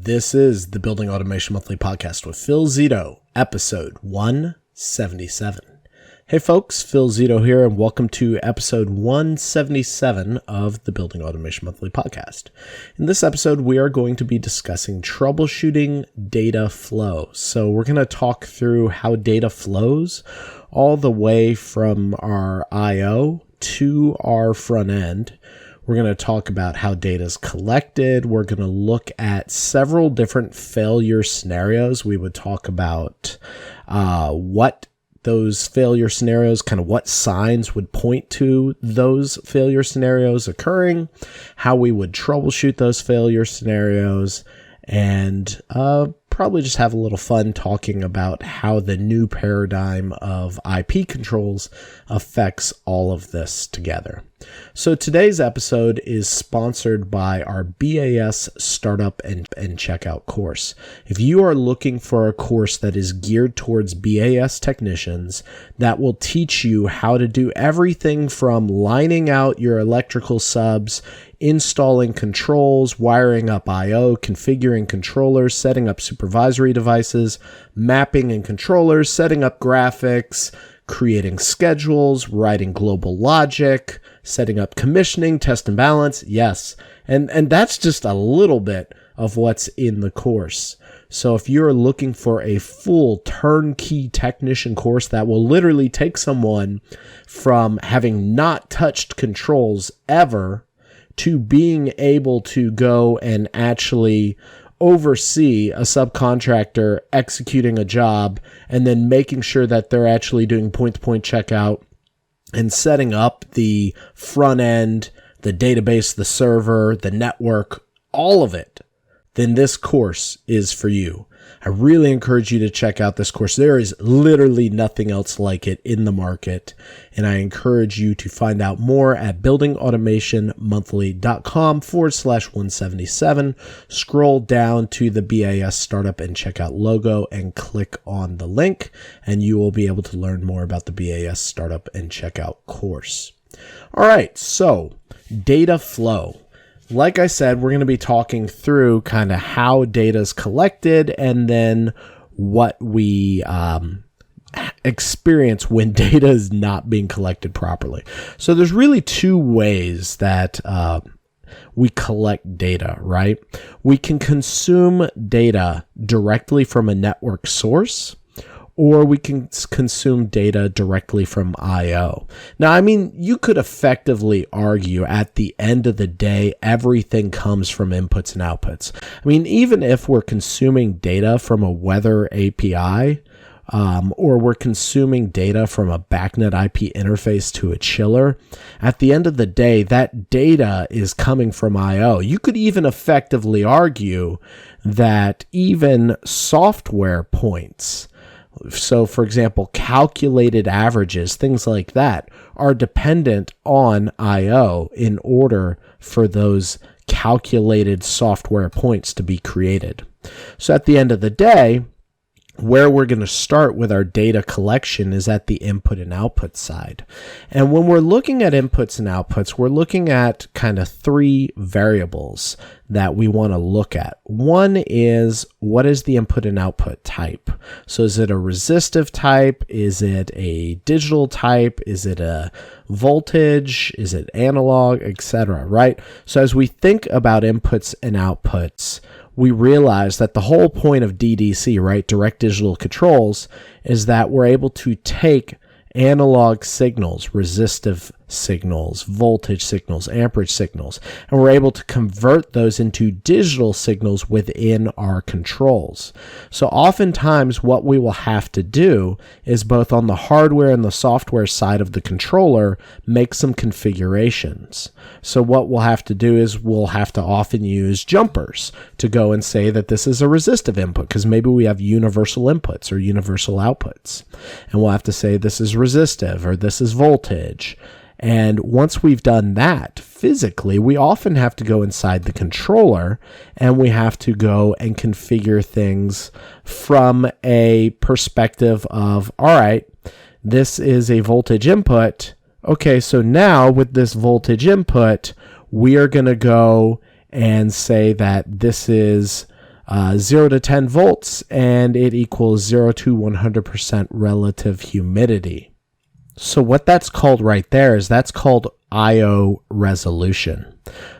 This is the Building Automation Monthly Podcast with Phil Zito, episode 177. Hey folks, Phil Zito here, and welcome to episode 177 of the Building Automation Monthly Podcast. In this episode, we are going to be discussing troubleshooting data flow. So we're going to talk through how data flows all the way from our I/O to our front end. We're going to talk about how data is collected. We're going to look at several different failure scenarios. We would talk about what those failure scenarios, kind of what signs would point to those failure scenarios occurring, how we would troubleshoot those failure scenarios, and probably just have a little fun talking about how the new paradigm of IP controls affects all of this together. So today's episode is sponsored by our BAS Startup and Checkout course. If you are looking for a course that is geared towards BAS technicians that will teach you how to do everything from lining out your electrical subs, installing controls, wiring up I/O, configuring controllers, setting up supervisory devices, mapping and controllers, setting up graphics, creating schedules, writing global logic, setting up commissioning, test and balance. Yes. And that's just a little bit of what's in the course. So if you're looking for a full turnkey technician course that will literally take someone from having not touched controls ever to being able to go and actually oversee a subcontractor executing a job and then making sure that they're actually doing point-to-point checkout and setting up the front end, the database, the server, the network, all of it, then this course is for you. I really encourage you to check out this course. There is literally nothing else like it in the market, and I encourage you to find out more at buildingautomationmonthly.com/177. Scroll down to the BAS Startup and Checkout logo and click on the link, and you will be able to learn more about the BAS Startup and Checkout course. All right, so data flow. Like I said, we're going to be talking through kind of how data is collected and then what we experience when data is not being collected properly. So there's really two ways that we collect data, right? We can consume data directly from a network source, or we can consume data directly from I/O. Now, I mean, you could effectively argue at the end of the day, everything comes from inputs and outputs. I mean, even if we're consuming data from a weather API, or we're consuming data from a BACnet IP interface to a chiller, at the end of the day, that data is coming from I/O. You could even effectively argue that even software points, so, for example, calculated averages, things like that, are dependent on I/O in order for those calculated software points to be created. So at the end of the day, where we're going to start with our data collection is at the input and output side. And when we're looking at inputs and outputs, we're looking at kind of three variables that we want to look at. One is, what is the input and output type? So is it a resistive type? Is it a digital type? Is it a voltage? Is it analog, etc., right? So as we think about inputs and outputs, we realize that the whole point of DDC, right, direct digital controls, is that we're able to take analog signals, resistive signals, voltage signals, amperage signals, and we're able to convert those into digital signals within our controls. So oftentimes what we will have to do is, both on the hardware and the software side of the controller, make some configurations. So what we'll have to do is we'll have to often use jumpers to go and say that this is a resistive input, because maybe we have universal inputs or universal outputs, and we'll have to say this is resistive or this is voltage. And once we've done that physically, we often have to go inside the controller and we have to go and configure things from a perspective of, all right, this is a voltage input. Okay, so now with this voltage input, we are going to go and say that this is 0 to 10 volts, and it equals 0 to 100% relative humidity. So what that's called right there is that's called I/O resolution.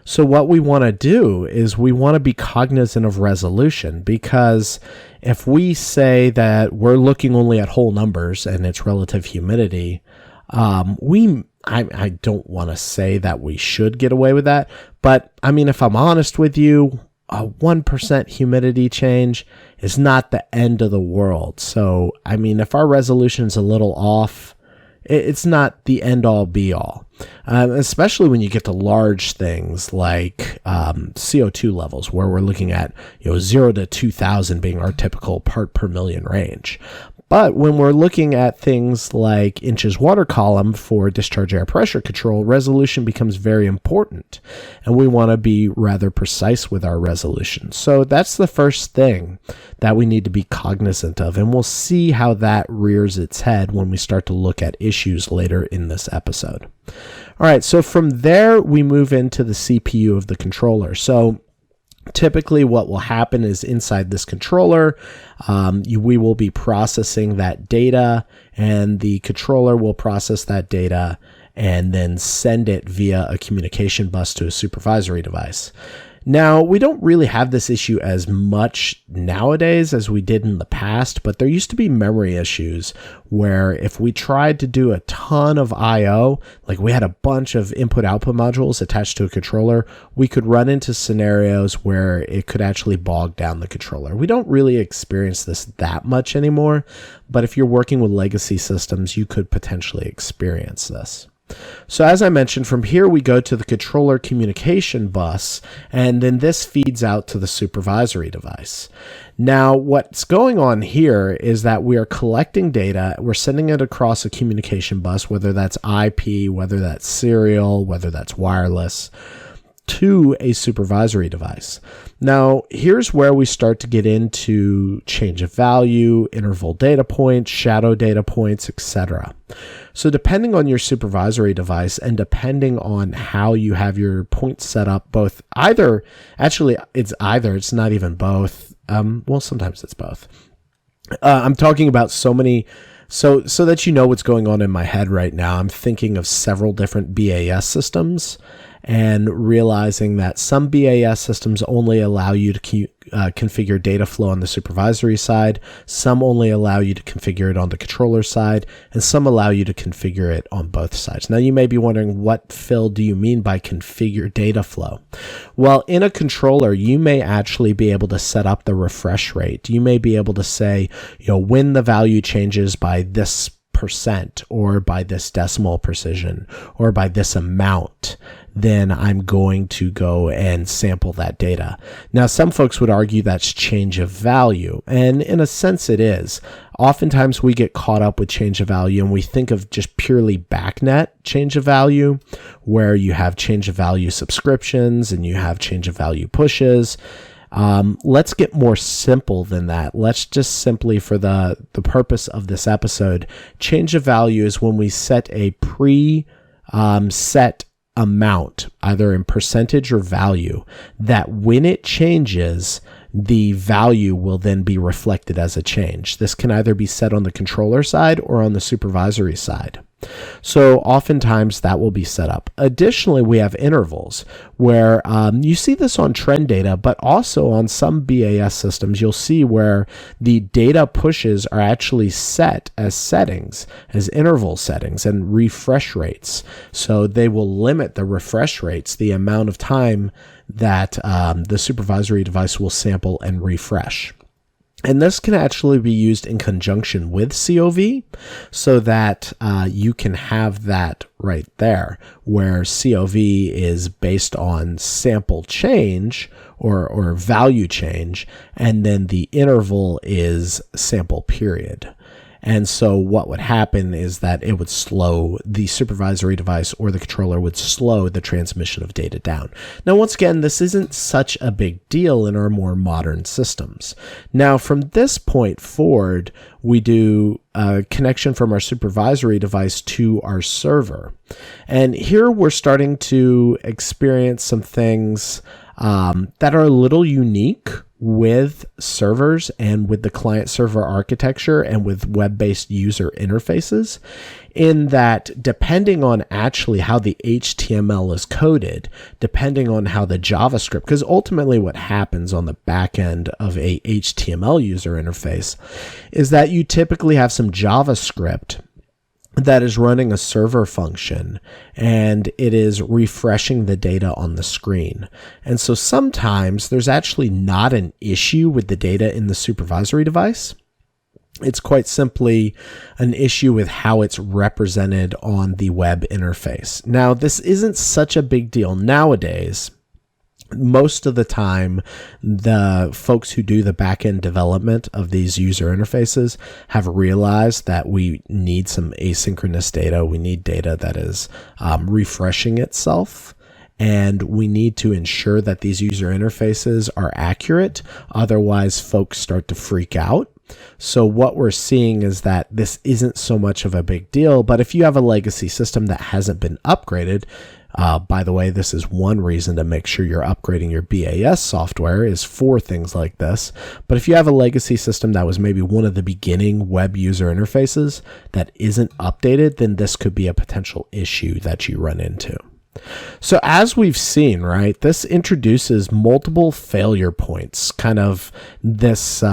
So what we want to do is we want to be cognizant of resolution, because if we say that we're looking only at whole numbers and it's relative humidity, I don't want to say that we should get away with that, but I mean, if I'm honest with you, a 1% humidity change is not the end of the world. So, I mean, if our resolution's a little off, it's not the end all be all, especially when you get to large things like CO2 levels, where we're looking at 0 to 2,000 being our typical part per million range. But when we're looking at things like inches water column for discharge air pressure control, resolution becomes very important, and we want to be rather precise with our resolution. So that's the first thing that we need to be cognizant of, and we'll see how that rears its head when we start to look at issues later in this episode. All right, so from there we move into the CPU of the controller. So typically what will happen is inside this controller, we will be processing that data, and the controller will process that data and then send it via a communication bus to a supervisory device. Now, we don't really have this issue as much nowadays as we did in the past, but there used to be memory issues where if we tried to do a ton of I/O, like we had a bunch of input-output modules attached to a controller, we could run into scenarios where it could actually bog down the controller. We don't really experience this that much anymore, but if you're working with legacy systems, you could potentially experience this. So as I mentioned, from here we go to the controller communication bus, and then this feeds out to the supervisory device. Now, what's going on here is that we are collecting data, we're sending it across a communication bus, whether that's IP, whether that's serial, whether that's wireless, to a supervisory device. Now, here's where we start to get into change of value, interval data points, shadow data points, etc. So depending on your supervisory device and depending on how you have your points set up, it's not even both. Well, sometimes it's both. I'm talking about so that you know what's going on in my head right now. I'm thinking of several different BAS systems and realizing that some BAS systems only allow you to configure data flow on the supervisory side, some only allow you to configure it on the controller side, and some allow you to configure it on both sides. Now, you may be wondering, what, Phil, do you mean by configure data flow? Well, in a controller, you may actually be able to set up the refresh rate. You may be able to say, when the value changes by this percent, or by this decimal precision, or by this amount, then I'm going to go and sample that data. Now, some folks would argue that's change of value, and in a sense it is. Oftentimes we get caught up with change of value and we think of just purely backnet change of value, where you have change of value subscriptions and you have change of value pushes. Let's get more simple than that. Let's just simply, for the purpose of this episode, change of value is when we set a set amount, either in percentage or value, that when it changes, the value will then be reflected as a change. This can either be set on the controller side or on the supervisory side. So oftentimes that will be set up. Additionally, we have intervals where you see this on trend data, but also on some BAS systems, you'll see where the data pushes are actually set as settings, as interval settings and refresh rates. So they will limit the refresh rates, the amount of time that the supervisory device will sample and refresh. And this can actually be used in conjunction with COV, so that you can have that right there, where COV is based on sample change or value change, and then the interval is sample period. And so what would happen is that it would slow the supervisory device, or the controller would slow the transmission of data down. Now, once again, this isn't such a big deal in our more modern systems. Now, from this point forward, we do a connection from our supervisory device to our server. And here we're starting to experience some things that are a little unique with servers and with the client server architecture and with web-based user interfaces, in that depending on actually how the HTML is coded, depending on how the JavaScript, because ultimately what happens on the back end of a HTML user interface is that you typically have some JavaScript that is running a server function and it is refreshing the data on the screen. And so sometimes there's actually not an issue with the data in the supervisory device. It's quite simply an issue with how it's represented on the web interface. Now, this isn't such a big deal nowadays. Most of the time, the folks who do the back-end development of these user interfaces have realized that we need some asynchronous data. We need data that is refreshing itself. And we need to ensure that these user interfaces are accurate. Otherwise, folks start to freak out. So what we're seeing is that this isn't so much of a big deal. But if you have a legacy system that hasn't been upgraded, by the way, this is one reason to make sure you're upgrading your BAS software is for things like this. But if you have a legacy system that was maybe one of the beginning web user interfaces that isn't updated, then this could be a potential issue that you run into. So as we've seen, right, this introduces multiple failure points, kind of this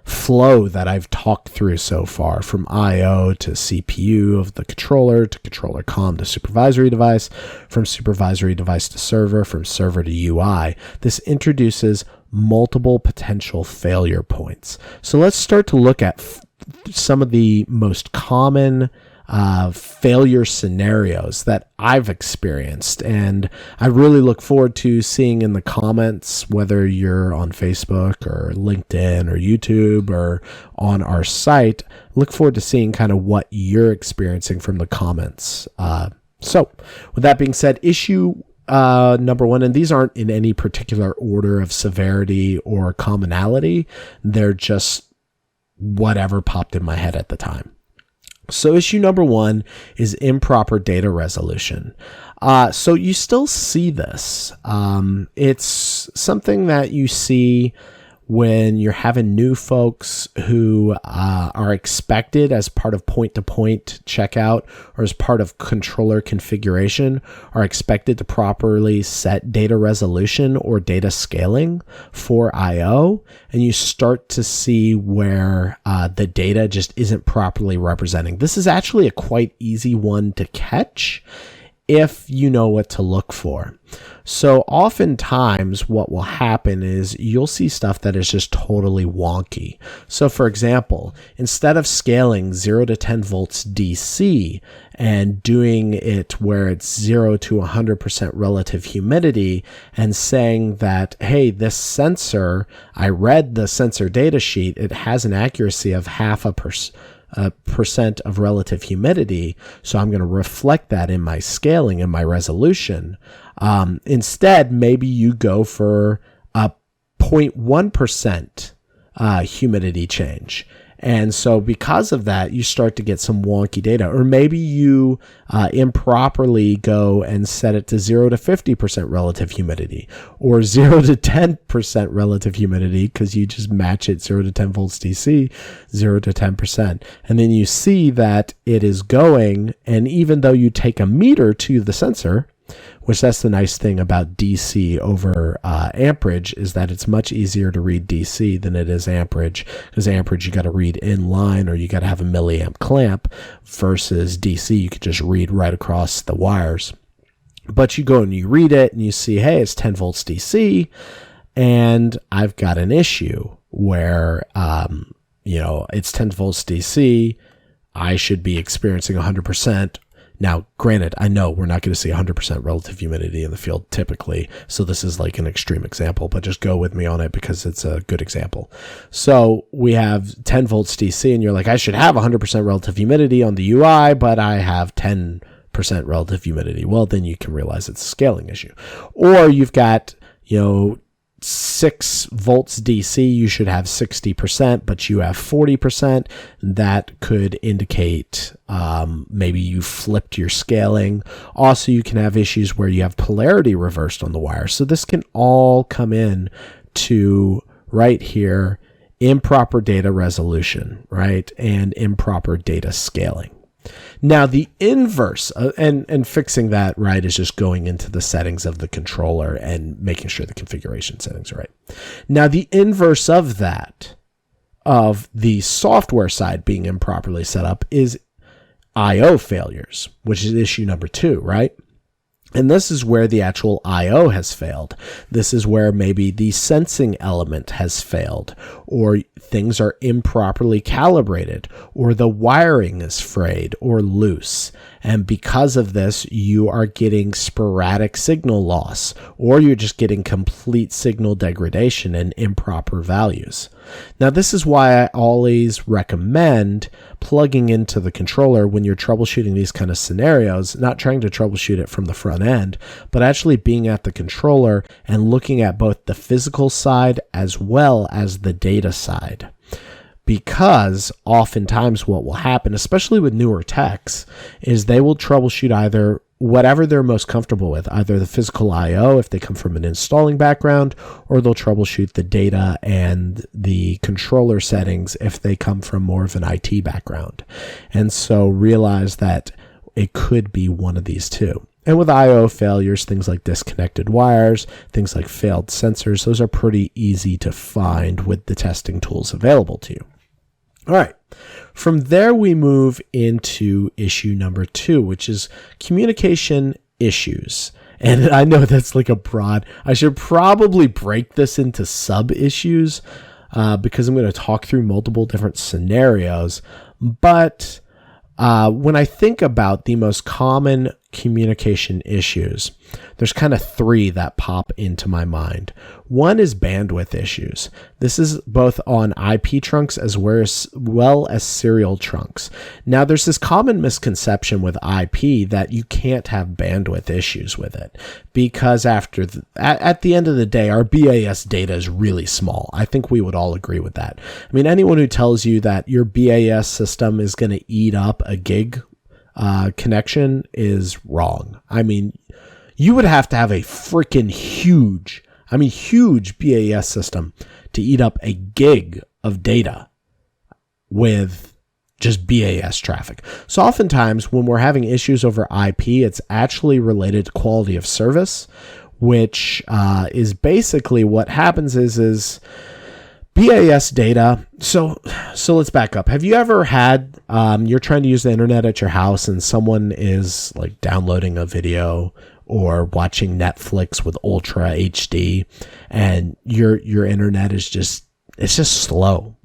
flow that I've talked through so far, from I/O to CPU of the controller to controller COM to supervisory device, from supervisory device to server, from server to UI. This introduces multiple potential failure points. So let's start to look at some of the most common failure scenarios that I've experienced. And I really look forward to seeing in the comments, whether you're on Facebook or LinkedIn or YouTube or on our site, look forward to seeing kind of what you're experiencing from the comments. So with that being said, issue number one, and these aren't in any particular order of severity or commonality, they're just whatever popped in my head at the time. So issue number one is improper data resolution. So you still see this. It's something that you see when you're having new folks who are expected as part of point-to-point checkout or as part of controller configuration are expected to properly set data resolution or data scaling for I/O, and you start to see where the data just isn't properly representing. This is actually a quite easy one to catch if you know what to look for. So oftentimes what will happen is you'll see stuff that is just totally wonky. So for example, instead of scaling 0 to 10 volts DC and doing it where it's 0 to 100% relative humidity and saying that, hey, this sensor, I read the sensor data sheet, it has an accuracy of 0.5% of relative humidity, so I'm going to reflect that in my scaling and my resolution. Instead, maybe you go for a 0.1% humidity change. And so because of that, you start to get some wonky data. Or maybe you improperly go and set it to 0 to 50% relative humidity, or 0 to 10% relative humidity, because you just match it 0 to 10 volts DC, 0 to 10%. And then you see that it is going, and even though you take a meter to the sensor, which that's the nice thing about DC over amperage, is that it's much easier to read DC than it is amperage, because amperage you got to read in line or you got to have a milliamp clamp, versus DC you could just read right across the wires. But you go and you read it and you see, hey, it's 10 volts DC, and I've got an issue where it's 10 volts DC. I should be experiencing 100%. Now, granted, I know we're not going to see 100% relative humidity in the field typically, so this is like an extreme example, but just go with me on it because it's a good example. So we have 10 volts DC, and you're like, I should have 100% relative humidity on the UI, but I have 10% relative humidity. Well, then you can realize it's a scaling issue. Or you've got, 6 volts DC, you should have 60%, but you have 40%. That could indicate maybe you flipped your scaling. Also, you can have issues where you have polarity reversed on the wire. So this can all come in to right here, improper data resolution, right? And improper data scaling. Now, the inverse, and fixing that, right, is just going into the settings of the controller and making sure the configuration settings are right. Now, the inverse of that, of the software side being improperly set up, is I/O failures, which is issue number 2, right? And this is where the actual I/O has failed. This is where maybe the sensing element has failed, or things are improperly calibrated, or the wiring is frayed or loose. And because of this, you are getting sporadic signal loss, or you're just getting complete signal degradation and improper values. Now, this is why I always recommend plugging into the controller when you're troubleshooting these kind of scenarios, not trying to troubleshoot it from the front end, but actually being at the controller and looking at both the physical side as well as the data side. Because oftentimes what will happen, especially with newer techs, is they will troubleshoot either whatever they're most comfortable with, either the physical I/O if they come from an installing background, or they'll troubleshoot the data and the controller settings if they come from more of an IT background. And so realize that it could be one of these two. And with I/O failures, things like disconnected wires, things like failed sensors, those are pretty easy to find with the testing tools available to you. All right. From there, we move into issue number 2, which is communication issues. And I know that's like a broad, I should probably break this into sub issues because I'm going to talk through multiple different scenarios. But when I think about the most common communication issues, there's kind of 3 that pop into my mind. One is bandwidth issues. This is both on IP trunks as well as serial trunks. Now, there's this common misconception with IP that you can't have bandwidth issues with it because at the end of the day, our BAS data is really small. I think we would all agree with that. I mean, anyone who tells you that your BAS system is going to eat up a gig connection is wrong. I mean, you would have to have a freaking huge BAS system to eat up a gig of data with just BAS traffic. So oftentimes when we're having issues over IP, it's actually related to quality of service, which is basically what happens is BAS data. So let's back up. Have you ever had, you're trying to use the internet at your house and someone is like downloading a video or watching Netflix with Ultra HD and your internet is just slow?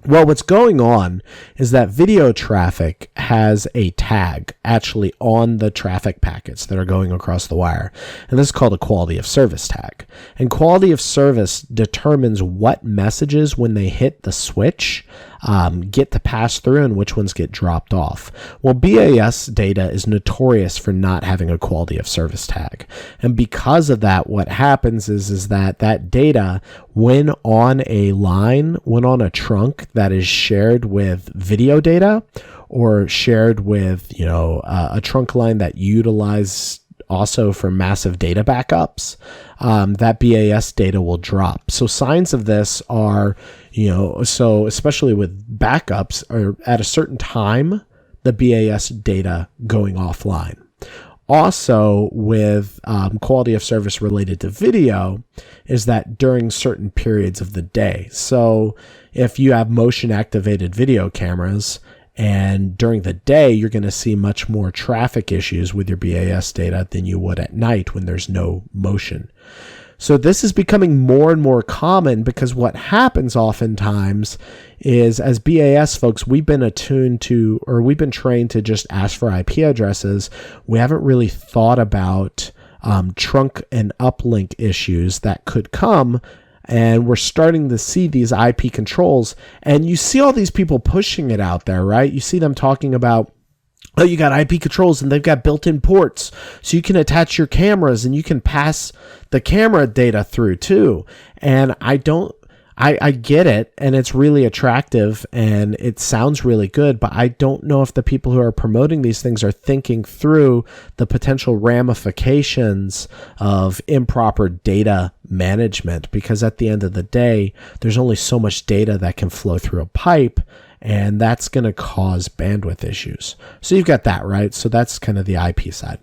Well, what's going on is that video traffic has a tag actually on the traffic packets that are going across the wire. And this is called a quality of service tag. And quality of service determines what messages, when they hit the switch, get to pass through and which ones get dropped off. Well, BAS data is notorious for not having a quality of service tag. And because of that, what happens is that data, when on a line, when on a trunk that is shared with video data or shared with, a trunk line that utilizes also for massive data backups, that BAS data will drop. So signs of this are, so especially with backups, are at a certain time, the BAS data going offline. Also, with quality of service related to video, is that during certain periods of the day. So if you have motion activated video cameras, and during the day, you're going to see much more traffic issues with your BAS data than you would at night when there's no motion. So this is becoming more and more common because what happens oftentimes is, as BAS folks, we've been attuned to, or we've been trained to just ask for IP addresses. We haven't really thought about trunk and uplink issues that could come. And we're starting to see these IP controls, and you see all these people pushing it out there, right? You see them talking about, oh, you got IP controls and they've got built-in ports, so you can attach your cameras and you can pass the camera data through too. And I don't I get it, and it's really attractive and it sounds really good, but I don't know if the people who are promoting these things are thinking through the potential ramifications of improper data management, because at the end of the day, there's only so much data that can flow through a pipe, and that's going to cause bandwidth issues. So you've got that, right? So that's kind of the IP side.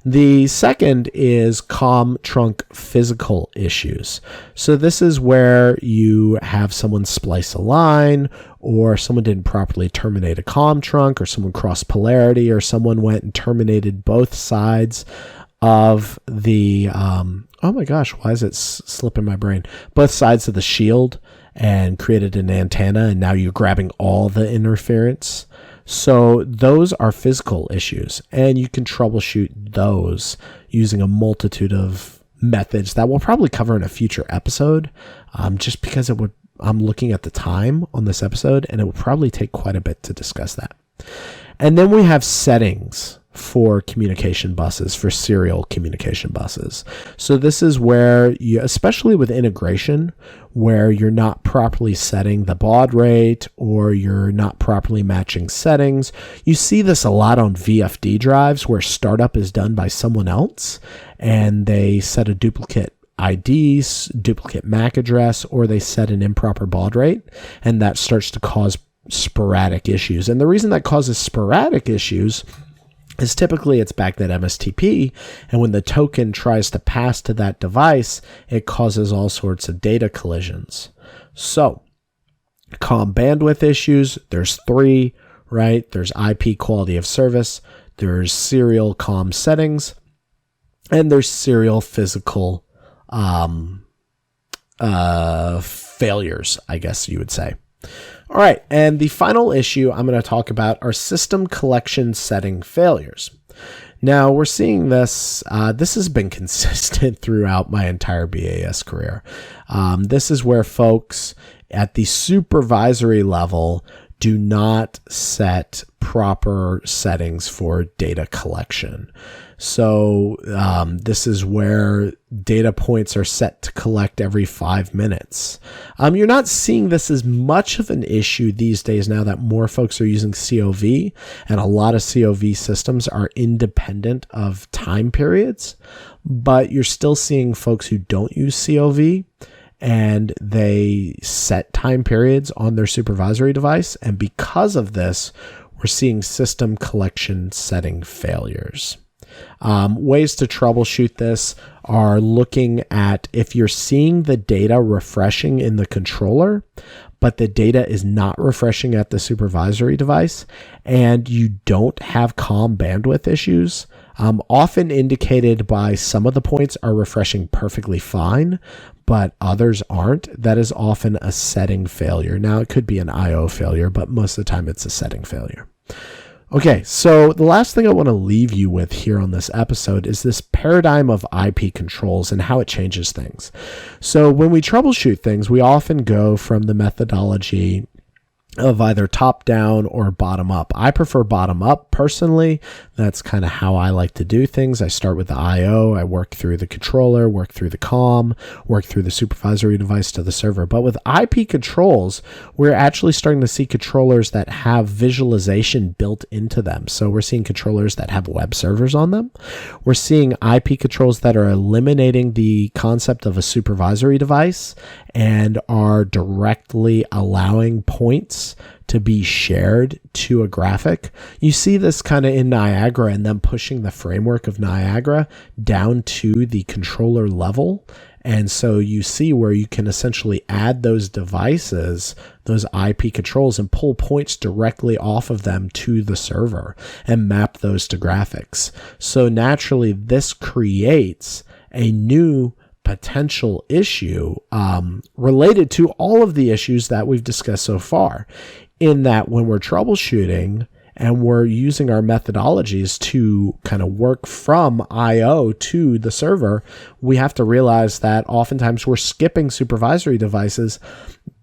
The second is COM trunk physical issues. So this is where you have someone splice a line, or someone didn't properly terminate a COM trunk, or someone crossed polarity, or someone went and terminated both sides of the, oh my gosh, why is it slipping my brain? Both sides of the shield, and created an antenna, and now you're grabbing all the interference. So those are physical issues, and you can troubleshoot those using a multitude of methods that we'll probably cover in a future episode, just because I'm looking at the time on this episode, and it would probably take quite a bit to discuss that. And then we have settings for communication buses, for serial communication buses. So this is where you, especially with integration, where you're not properly setting the baud rate, or you're not properly matching settings. You see this a lot on VFD drives where startup is done by someone else, and they set a duplicate IDs, duplicate MAC address, or they set an improper baud rate, and that starts to cause sporadic issues. And the reason that causes sporadic issues is typically it's backnet MSTP, and when the token tries to pass to that device, it causes all sorts of data collisions. So, COM bandwidth issues, there's three, right? There's IP quality of service, there's serial COM settings, and there's serial physical failures, I guess you would say. All right, and the final issue I'm going to talk about are system collection setting failures. Now, we're seeing this, this has been consistent throughout my entire BAS career. This is where folks at the supervisory level do not set proper settings for data collection. So this is where data points are set to collect every 5 minutes. You're not seeing this as much of an issue these days now that more folks are using COV, and a lot of COV systems are independent of time periods, but you're still seeing folks who don't use COV and they set time periods on their supervisory device, and because of this, we're seeing system collection setting failures. Ways to troubleshoot this are looking at if you're seeing the data refreshing in the controller, but the data is not refreshing at the supervisory device, and you don't have COM bandwidth issues, often indicated by some of the points are refreshing perfectly fine, but others aren't. That is often a setting failure. Now, it could be an IO failure, but most of the time it's a setting failure. Okay, so the last thing I want to leave you with here on this episode is this paradigm of IP controls and how it changes things. So when we troubleshoot things, we often go from the methodology of either top down or bottom up. I prefer bottom up personally. That's kind of how I like to do things. I start with the IO, I work through the controller, work through the COM, work through the supervisory device to the server. But with IP controls, we're actually starting to see controllers that have visualization built into them. So we're seeing controllers that have web servers on them. We're seeing IP controls that are eliminating the concept of a supervisory device and are directly allowing points to be shared to a graphic. You see this kind of in Niagara, and then pushing the framework of Niagara down to the controller level. And so you see where you can essentially add those devices, those IP controls, and pull points directly off of them to the server and map those to graphics. So naturally, this creates a new potential issue related to all of the issues that we've discussed so far, in that when we're troubleshooting and we're using our methodologies to kind of work from IO to the server, we have to realize that oftentimes we're skipping supervisory devices,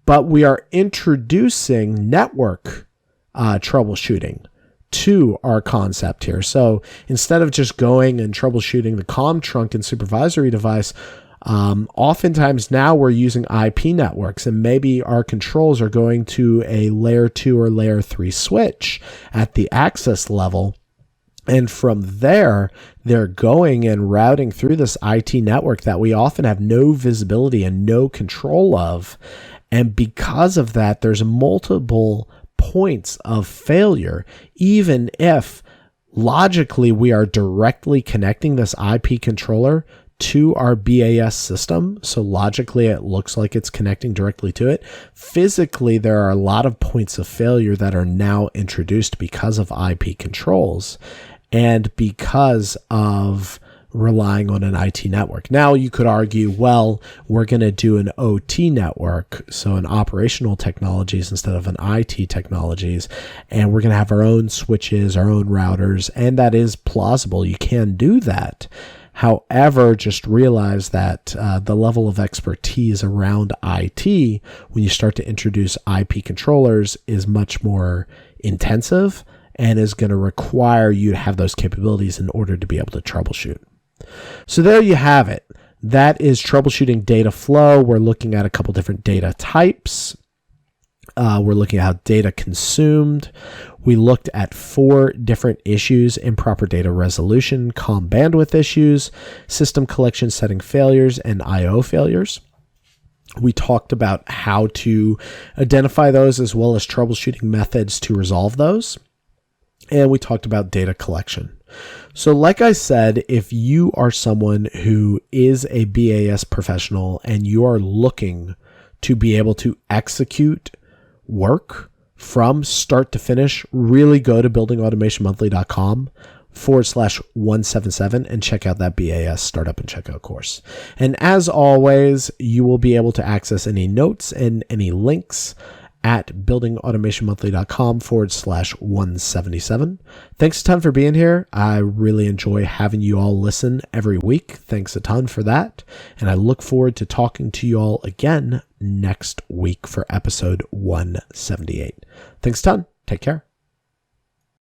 but we are introducing network troubleshooting to our concept here. So instead of just going and troubleshooting the COM trunk and supervisory device, Oftentimes now we're using IP networks, and maybe our controls are going to a layer 2 or layer 3 switch at the access level. And from there, they're going and routing through this IT network that we often have no visibility and no control of. And because of that, there's multiple points of failure, even if logically we are directly connecting this IP controller to our BAS system. So logically, it looks like it's connecting directly to it. Physically, there are a lot of points of failure that are now introduced because of IP controls and because of relying on an IT network. Now you could argue, well, we're going to do an OT network, so an operational technologies instead of an IT technologies, and we're going to have our own switches, our own routers, and that is plausible. You can do that. However, just realize that the level of expertise around IT, when you start to introduce IP controllers, is much more intensive and is going to require you to have those capabilities in order to be able to troubleshoot. So there you have it. That is troubleshooting data flow. We're looking at a couple different data types. We're looking at how data consumed. We looked at 4 different issues: improper data resolution, COM bandwidth issues, system collection setting failures, and I/O failures. We talked about how to identify those as well as troubleshooting methods to resolve those. And we talked about data collection. So like I said, if you are someone who is a BAS professional and you are looking to be able to execute work from start to finish, really go to buildingautomationmonthly.com/177 and check out that BAS Startup and Checkout course. And as always, you will be able to access any notes and any links at buildingautomationmonthly.com/177. Thanks a ton for being here. I really enjoy having you all listen every week. Thanks a ton for that. And I look forward to talking to you all again next week for episode 178. Thanks a ton. Take care.